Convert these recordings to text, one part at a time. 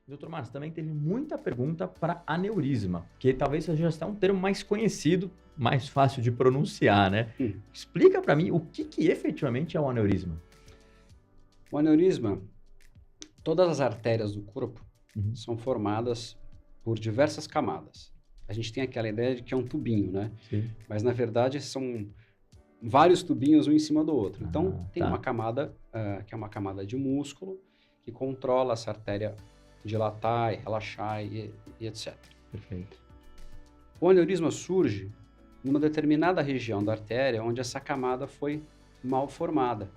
Doutor Márcio, também teve muita pergunta para aneurisma, que talvez seja até um termo mais conhecido, mais fácil de pronunciar, né? Explica para mim o que efetivamente é um aneurisma. O aneurisma, todas as artérias do corpo Uhum. são formadas por diversas camadas. A gente tem aquela ideia de que é um tubinho, né? Sim. Mas na verdade são vários tubinhos um em cima do outro. Então tem tá. uma camada que é uma camada de músculo que controla essa artéria dilatar e relaxar e etc. Perfeito. O aneurisma surge numa determinada região da artéria onde essa camada foi mal formada.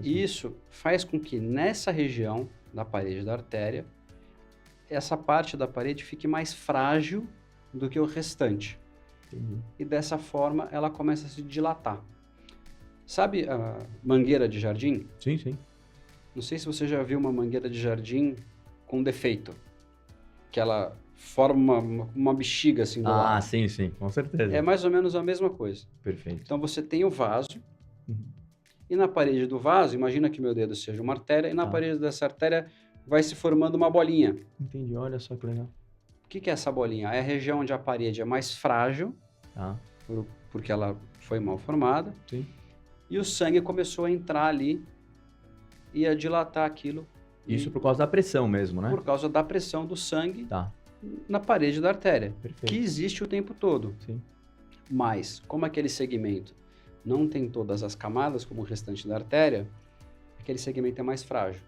Isso faz com que nessa região da parede da artéria, essa parte da parede fique mais frágil do que o restante. Entendi. E dessa forma ela começa a se dilatar. Sabe a mangueira de jardim? Sim, sim. Não sei se você já viu uma mangueira de jardim com defeito, que ela forma uma bexiga assim do lado. Sim, sim, com certeza. É mais ou menos a mesma coisa. Perfeito. Então você tem o vaso, Uhum. e na parede do vaso, imagina que meu dedo seja uma artéria, e na Tá. parede dessa artéria vai se formando uma bolinha. Entendi, olha só que legal. O que é essa bolinha? É a região onde a parede é mais frágil, Tá. porque ela foi mal formada, Sim. e o sangue começou a entrar ali e a dilatar aquilo. Isso por causa da pressão mesmo, né? Por causa da pressão do sangue Tá. na parede da artéria, Perfeito. que existe o tempo todo. Sim. Mas, como aquele segmento não tem todas as camadas, como o restante da artéria, aquele segmento é mais frágil.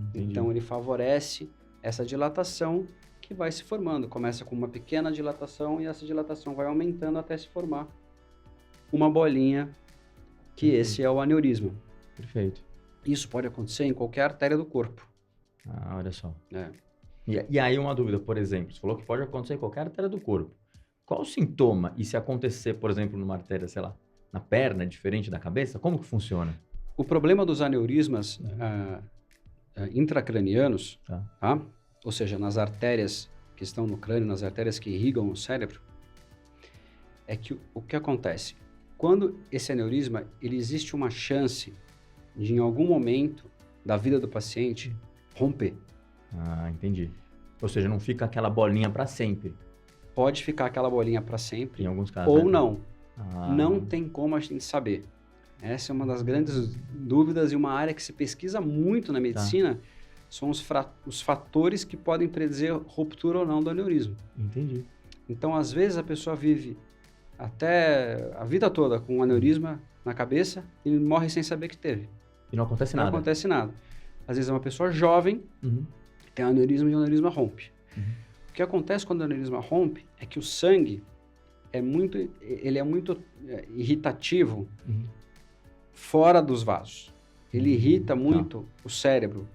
Entendi. Então, ele favorece essa dilatação que vai se formando. Começa com uma pequena dilatação e essa dilatação vai aumentando até se formar uma bolinha, que esse é o aneurisma. Perfeito. Isso pode acontecer em qualquer artéria do corpo. Olha só. É. E aí uma dúvida, por exemplo, você falou que pode acontecer em qualquer artéria do corpo. Qual o sintoma? E se acontecer, por exemplo, numa artéria, sei lá, na perna, diferente da cabeça, como que funciona? O problema dos aneurismas intracranianos, tá? Ou seja, nas artérias que estão no crânio, nas artérias que irrigam o cérebro, é que o que acontece? Quando esse aneurisma, ele existe uma chance de, em algum momento da vida do paciente, romper. Entendi. Ou seja, não fica aquela bolinha para sempre. Pode ficar aquela bolinha para sempre, Em alguns casos. ou né? não. Não tem como a gente saber. Essa é uma das grandes dúvidas e uma área que se pesquisa muito na medicina, são os fatores que podem predizer ruptura ou não do aneurisma. Entendi. Então, às vezes, a pessoa vive até a vida toda com um aneurisma na cabeça e morre sem saber que teve. E não acontece Não nada. acontece nada. Às vezes é uma pessoa jovem, Uhum. tem um aneurisma e o aneurisma rompe. Uhum. O que acontece quando o aneurisma rompe é que o sangue é muito irritativo fora dos vasos. Ele irrita muito o cérebro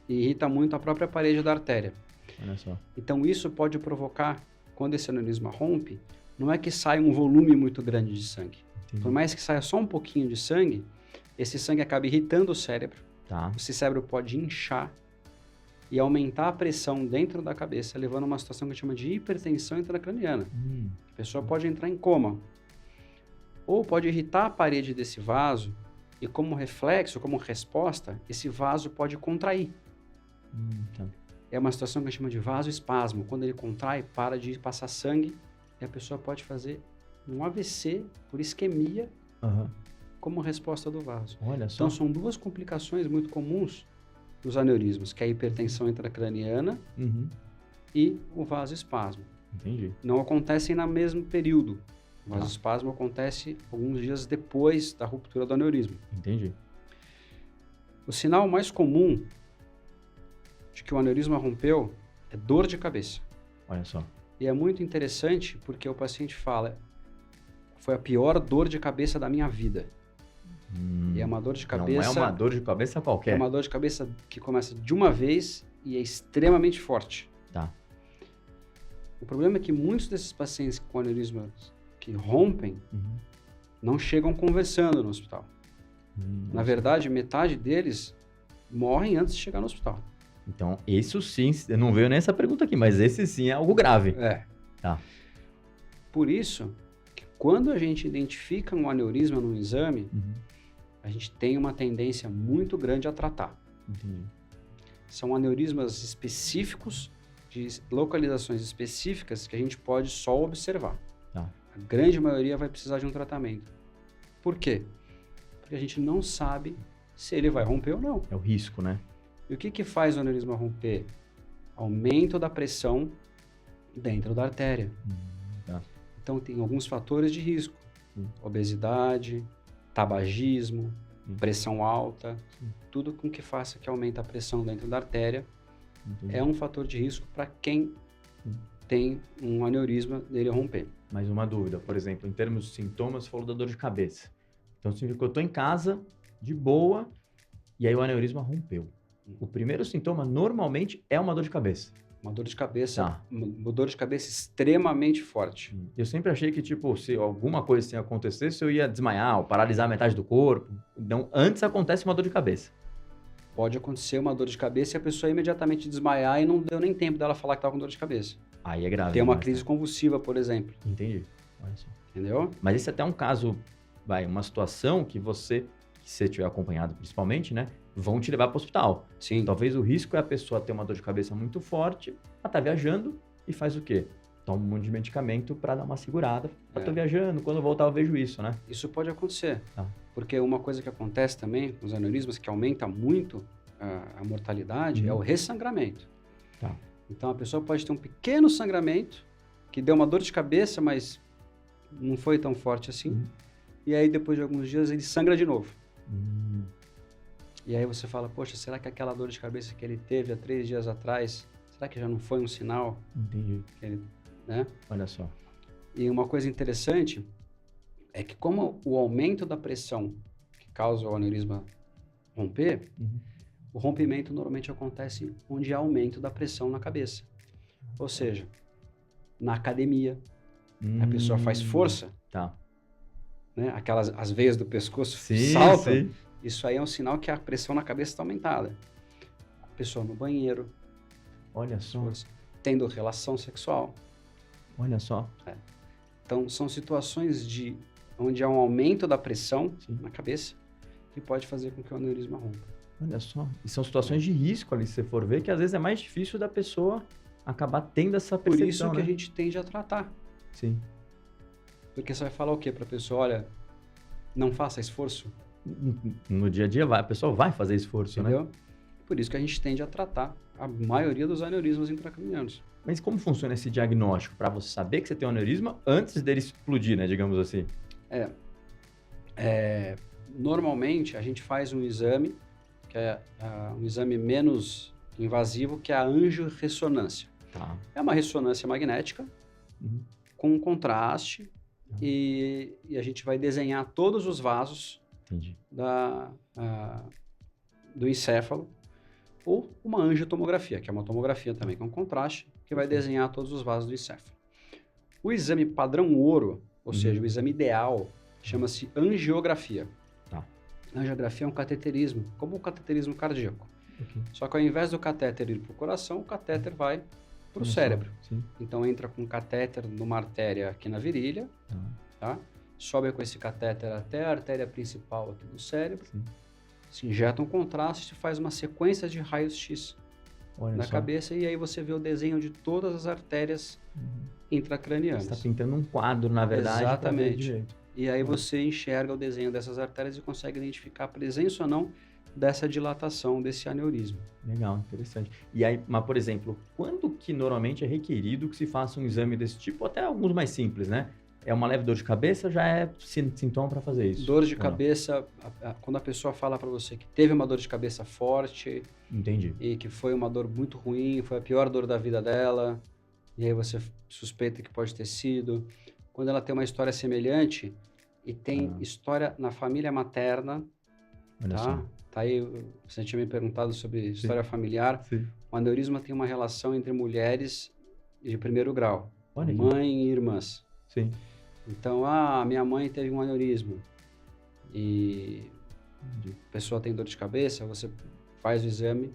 e irrita muito a própria parede da artéria. Olha só. Então isso pode provocar, quando esse aneurisma rompe, não é que sai um volume muito grande de sangue. Entendi. Por mais que saia só um pouquinho de sangue, esse sangue acaba irritando o cérebro. Tá. Esse cérebro pode inchar e aumentar a pressão dentro da cabeça, levando a uma situação que a gente chama de hipertensão intracraniana. A pessoa pode entrar em coma. Ou pode irritar a parede desse vaso e, como reflexo, como resposta, esse vaso pode contrair. Tá. É uma situação que a gente chama de vasoespasmo. Quando ele contrai, para de passar sangue e a pessoa pode fazer um AVC por isquemia como resposta do vaso. Olha só. Então, são duas complicações muito comuns dos aneurismas, que é a hipertensão intracraniana e o vasoespasmo. Entendi. Não acontecem no mesmo período. O vasoespasmo acontece alguns dias depois da ruptura do aneurisma. Entendi. O sinal mais comum de que o aneurisma rompeu é dor de cabeça. Olha só. E é muito interessante porque o paciente fala: foi a pior dor de cabeça da minha vida. E é uma dor de cabeça... Não é uma dor de cabeça qualquer. É uma dor de cabeça que começa de uma vez e é extremamente forte. Tá. O problema é que muitos desses pacientes com aneurismas que rompem não chegam conversando no hospital. Na verdade, metade deles morrem antes de chegar no hospital. Então, isso sim, não veio nessa pergunta aqui, mas esse sim é algo grave. Tá. Por isso, que quando a gente identifica um aneurisma no exame, a gente tem uma tendência muito grande a tratar. Entendi. são aneurismas específicos, de localizações específicas que a gente pode só observar. Tá. A grande maioria vai precisar de um tratamento. Por quê? Porque a gente não sabe se ele vai romper ou não. É o risco, né? E o que faz o aneurisma romper? Aumento da pressão dentro da artéria. Tá. Então, tem alguns fatores de risco. Obesidade, tabagismo, pressão alta, tudo com que faça que aumente a pressão dentro da artéria. Entendi. É um fator de risco para quem tem um aneurisma dele romper. Mais uma dúvida, por exemplo, em termos de sintomas, você falou da dor de cabeça. Então, significa que eu estou em casa, de boa, e aí o aneurisma rompeu. O primeiro sintoma, normalmente, é uma dor de cabeça. Uma dor de cabeça, Tá. uma dor de cabeça extremamente forte. Eu sempre achei que, tipo, se alguma coisa assim acontecesse, eu ia desmaiar ou paralisar metade do corpo. Então, antes acontece uma dor de cabeça. Pode acontecer uma dor de cabeça e a pessoa imediatamente desmaiar e não deu nem tempo dela falar que estava com dor de cabeça. Aí é grave. Tem uma demais, crise né? convulsiva, por exemplo. Entendi. Olha só. Entendeu? Mas esse é até um caso, uma situação que você tiver acompanhado principalmente, né, vão te levar para o hospital. Sim. Talvez o risco é a pessoa ter uma dor de cabeça muito forte, ela tá viajando e faz o quê? Toma um monte de medicamento para dar uma segurada. Eu tô viajando, quando eu voltar eu vejo isso, né? Isso pode acontecer. Tá. Porque uma coisa que acontece também com os aneurismas, que aumenta muito a mortalidade, é o ressangramento. Tá. Então, a pessoa pode ter um pequeno sangramento, que deu uma dor de cabeça, mas não foi tão forte assim. E aí, depois de alguns dias, ele sangra de novo. E aí você fala, poxa, será que aquela dor de cabeça que ele teve há 3 dias atrás, será que já não foi um sinal? Entendi. Que ele, né? Olha só. E uma coisa interessante é que como o aumento da pressão que causa o aneurisma romper, o rompimento normalmente acontece onde há aumento da pressão na cabeça. Ou seja, na academia, a pessoa faz força, Tá. né? Aquelas, as veias do pescoço Sim, saltam. sim. Isso aí é um sinal que a pressão na cabeça está aumentada. A pessoa no banheiro, Olha só. tendo relação sexual. Olha só. Então, são situações onde há um aumento da pressão Sim. na cabeça que pode fazer com que o aneurisma rompa. Olha só. E são situações de risco ali, se você for ver, que às vezes é mais difícil da pessoa acabar tendo essa Por percepção, isso que né? a gente tende a tratar. Sim. Porque você vai falar o quê para a pessoa? Olha, não faça esforço, No dia a dia, a pessoa vai fazer esforço, né? entendeu? Por isso que a gente tende a tratar a maioria dos aneurismas intracranianos. Mas como funciona esse diagnóstico para você saber que você tem um aneurisma antes dele explodir, né? Digamos assim. Normalmente, a gente faz um exame, que é um exame menos invasivo, que é a angiorressonância. Tá. É uma ressonância magnética com contraste e a gente vai desenhar todos os vasos Entendi. do encéfalo, ou uma angiotomografia, que é uma tomografia também com contraste, que vai desenhar todos os vasos do encéfalo. O exame padrão ouro, ou seja, o exame ideal, chama-se angiografia. Tá. Angiografia é um cateterismo, como o cateterismo cardíaco. Ok. Só que ao invés do catéter ir para o coração, o catéter vai para o cérebro. Sim. Então entra com um catéter numa artéria aqui na virilha, tá? Sobe com esse catéter até a artéria principal aqui do cérebro, Sim. se injeta um contraste e faz uma sequência de raios-x Olha na só. cabeça e aí você vê o desenho de todas as artérias intracranianas. Você está pintando um quadro, na verdade. pra ver Exatamente. direito. E aí você enxerga o desenho dessas artérias e consegue identificar a presença ou não dessa dilatação, desse aneurisma. Legal, interessante. E aí, mas por exemplo, quando que normalmente é requerido que se faça um exame desse tipo, até alguns mais simples, né? É uma leve dor de cabeça, já é sintoma para fazer isso? Dor de ou não? cabeça, quando a pessoa fala para você que teve uma dor de cabeça forte Entendi. e que foi uma dor muito ruim, foi a pior dor da vida dela, e aí você suspeita que pode ter sido. Quando ela tem uma história semelhante e tem história na família materna, Olha tá? só. Tá aí, você tinha me perguntado sobre história familiar. Sim. O aneurisma tem uma relação entre mulheres de primeiro grau, Olha aqui. mãe e irmãs. Sim. Então, minha mãe teve um aneurisma e Entendi. a pessoa tem dor de cabeça, você faz o exame.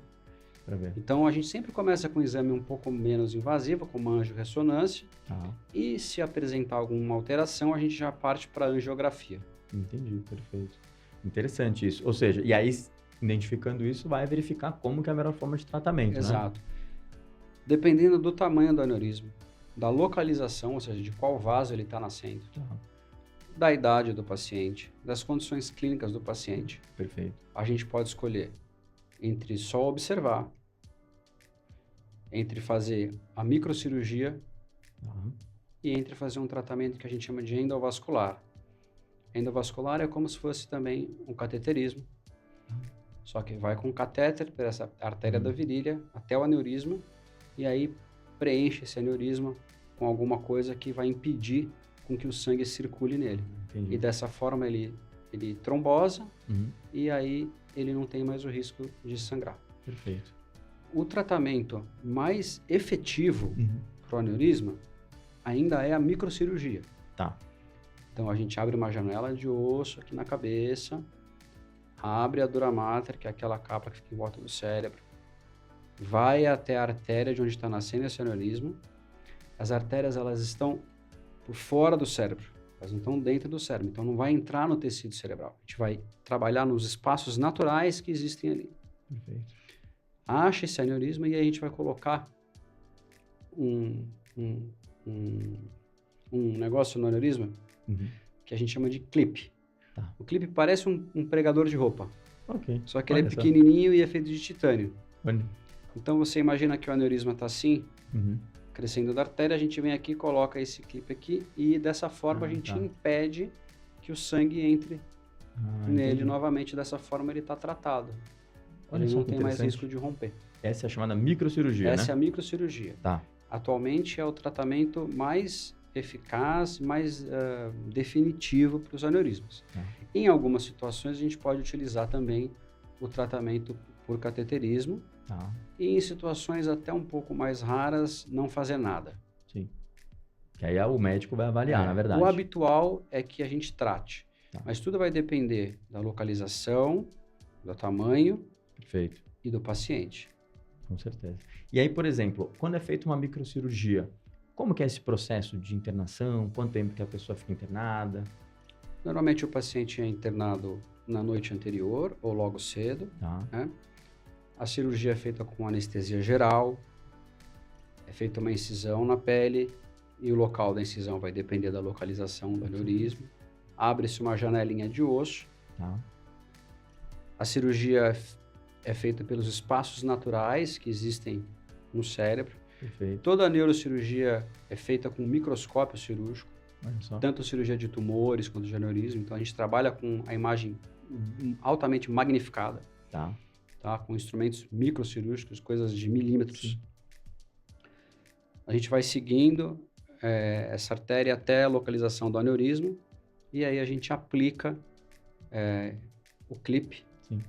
Para ver. Então, a gente sempre começa com um exame um pouco menos invasivo, como a angiorressonância, Tá. e se apresentar alguma alteração, a gente já parte para a angiografia. Entendi, perfeito. Interessante isso. Ou seja, e aí, identificando isso, vai verificar como que é a melhor forma de tratamento, Exato. Dependendo do tamanho do aneurisma, da localização, ou seja, de qual vaso ele está nascendo, né? da idade do paciente, das condições clínicas do paciente, Perfeito. a gente pode escolher entre só observar, entre fazer a microcirurgia e entre fazer um tratamento que a gente chama de endovascular. Endovascular é como se fosse também um cateterismo, só que vai com um catéter por essa artéria da virilha até o aneurisma e aí preenche esse aneurisma com alguma coisa que vai impedir com que o sangue circule nele. Entendi. E dessa forma ele trombosa Uhum. e aí ele não tem mais o risco de sangrar. Perfeito. O tratamento mais efetivo Uhum. para o aneurisma ainda é a microcirurgia. Tá. Então a gente abre uma janela de osso aqui na cabeça, abre a dura mater, que é aquela capa que fica em volta do cérebro, vai até a artéria de onde está nascendo esse aneurisma. As artérias elas estão por fora do cérebro, elas não estão dentro do cérebro, então não vai entrar no tecido cerebral. A gente vai trabalhar nos espaços naturais que existem ali. Perfeito. Acha esse aneurisma e aí a gente vai colocar um negócio no aneurisma Uhum. que a gente chama de clipe. Tá. O clipe parece um pregador de roupa, Ok. só que ele é Olha só. pequenininho e é feito de titânio. Olha. Então você imagina que o aneurisma está assim, Uhum. crescendo da artéria, a gente vem aqui, coloca esse clipe aqui e dessa forma a gente tá. impede que o sangue entre nele Entendi. novamente. Dessa forma ele está tratado. Olha Ele só não que tem mais interessante. risco de romper. Essa é a chamada microcirurgia, Essa né? é a microcirurgia. Tá. Atualmente é o tratamento mais eficaz, mais definitivo para os aneurismas. Em algumas situações a gente pode utilizar também o tratamento por cateterismo Tá. e em situações até um pouco mais raras não fazer nada. Sim. Que aí o médico vai avaliar, na verdade. O habitual é que a gente trate, Tá. mas tudo vai depender da localização, do tamanho Perfeito. e do paciente. Com certeza. E aí, por exemplo, quando é feita uma microcirurgia, como que é esse processo de internação? Quanto tempo que a pessoa fica internada? Normalmente o paciente é internado na noite anterior ou logo cedo, Tá. né? A cirurgia é feita com anestesia geral, é feita uma incisão na pele e o local da incisão vai depender da localização do aneurisma. Abre-se uma janelinha de osso. Tá. A cirurgia é feita pelos espaços naturais que existem no cérebro. Perfeito. Toda a neurocirurgia é feita com microscópio cirúrgico, Olha só. tanto cirurgia de tumores quanto de aneurisma. Então a gente trabalha com a imagem altamente magnificada, Tá. tá? Com instrumentos microcirúrgicos, coisas de milímetros. Sim. A gente vai seguindo essa artéria até a localização do aneurisma e aí a gente aplica o clipe Sim.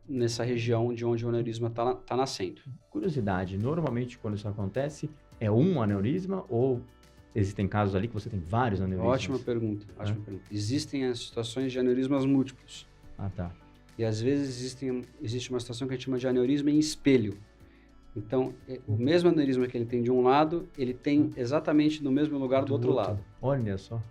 nessa região de onde o aneurisma está nascendo. Curiosidade, normalmente quando isso acontece, é um aneurisma ou existem casos ali que você tem vários aneurismas? Ótima pergunta. Existem as situações de aneurismas múltiplos. Ah, tá. E às vezes existe uma situação que a gente chama de aneurisma em espelho. Então, o mesmo aneurisma que ele tem de um lado, ele tem exatamente no mesmo lugar do outro lado. Olha só.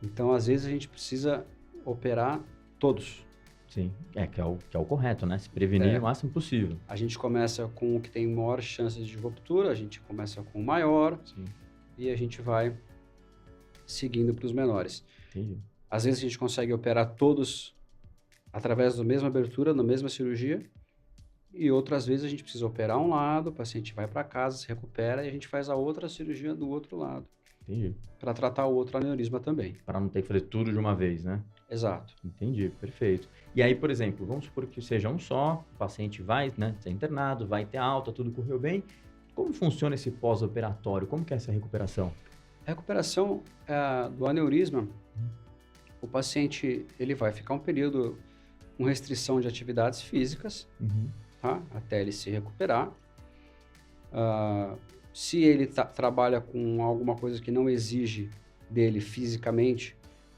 Então, às vezes a gente precisa operar todos. Sim, que é o correto, né? Se prevenir o máximo possível. A gente começa com o que tem maiores chances de ruptura, a gente começa com o maior. Sim. E a gente vai seguindo para os menores. Entendi. Às vezes a gente consegue operar todos através da mesma abertura, na mesma cirurgia, e outras vezes a gente precisa operar um lado, o paciente vai para casa, se recupera, e a gente faz a outra cirurgia do outro lado, Entendi. para tratar o outro aneurisma também. Para não ter que fazer tudo de uma vez, né? Exato. Entendi, perfeito. E aí, por exemplo, vamos supor que seja um só, o paciente vai, né, ser internado, vai ter alta, tudo correu bem. Como funciona esse pós-operatório? Como que é essa recuperação? A recuperação do aneurisma, o paciente ele vai ficar um período com restrição de atividades físicas, tá? Até ele se recuperar. Se ele trabalha com alguma coisa que não exige dele fisicamente,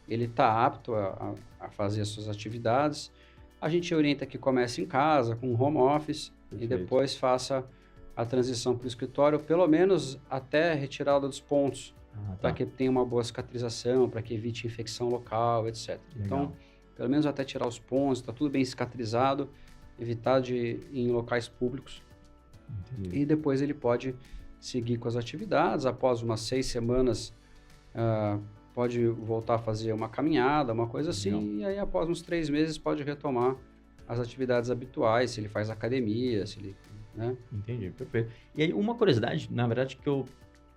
ele está apto a fazer as suas atividades. A gente orienta que comece em casa, com home office, Perfeito. e depois faça a transição para o escritório, pelo menos até a retirada dos pontos, Ah, tá. para que tenha uma boa cicatrização, para que evite infecção local, etc. Legal. Então, pelo menos até tirar os pontos, está tudo bem cicatrizado, evitar de ir em locais públicos. Entendi. E depois ele pode seguir com as atividades. Após umas 6 semanas, pode voltar a fazer uma caminhada, uma coisa assim. Legal. E aí, após uns 3 meses, pode retomar as atividades habituais, se ele faz academia, se ele, né? Entendi, perfeito. E aí, uma curiosidade, na verdade, que eu,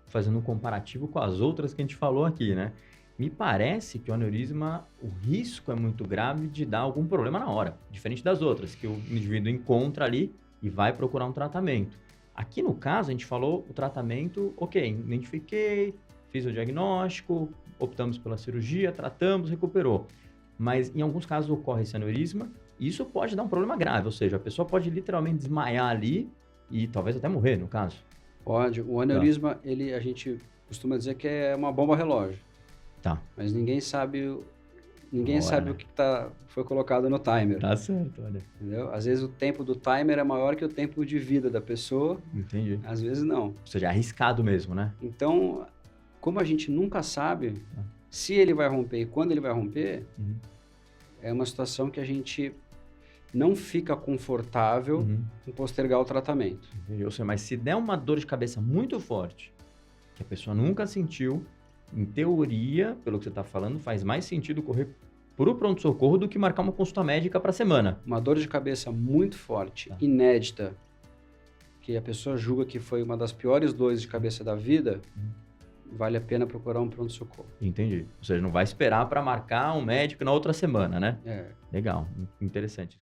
fazendo um comparativo com as outras que a gente falou aqui, né? Me parece que o aneurisma, o risco é muito grave de dar algum problema na hora, diferente das outras, que o indivíduo encontra ali e vai procurar um tratamento. Aqui no caso, a gente falou o tratamento, ok, identifiquei, fiz o diagnóstico, optamos pela cirurgia, tratamos, recuperou. Mas em alguns casos ocorre esse aneurisma e isso pode dar um problema grave, ou seja, a pessoa pode literalmente desmaiar ali e talvez até morrer, no caso. Pode. O aneurisma, a gente costuma dizer que é uma bomba relógio. Tá. Mas ninguém sabe o Né? que foi colocado no timer. Tá certo, olha. Entendeu? Às vezes o tempo do timer é maior que o tempo de vida da pessoa, Entendi. às vezes não. Ou seja, é arriscado mesmo, né? Então, como a gente nunca sabe se ele vai romper e quando ele vai romper, Uhum. é uma situação que a gente não fica confortável Uhum. em postergar o tratamento. Entendi. Ou seja, mas se der uma dor de cabeça muito forte, que a pessoa nunca sentiu, em teoria, pelo que você está falando, faz mais sentido correr para o pronto-socorro do que marcar uma consulta médica para a semana. Uma dor de cabeça muito forte, Tá. inédita, que a pessoa julga que foi uma das piores dores de cabeça da vida, vale a pena procurar um pronto-socorro. Entendi. Ou seja, não vai esperar para marcar um médico na outra semana, né? É. Legal, interessante.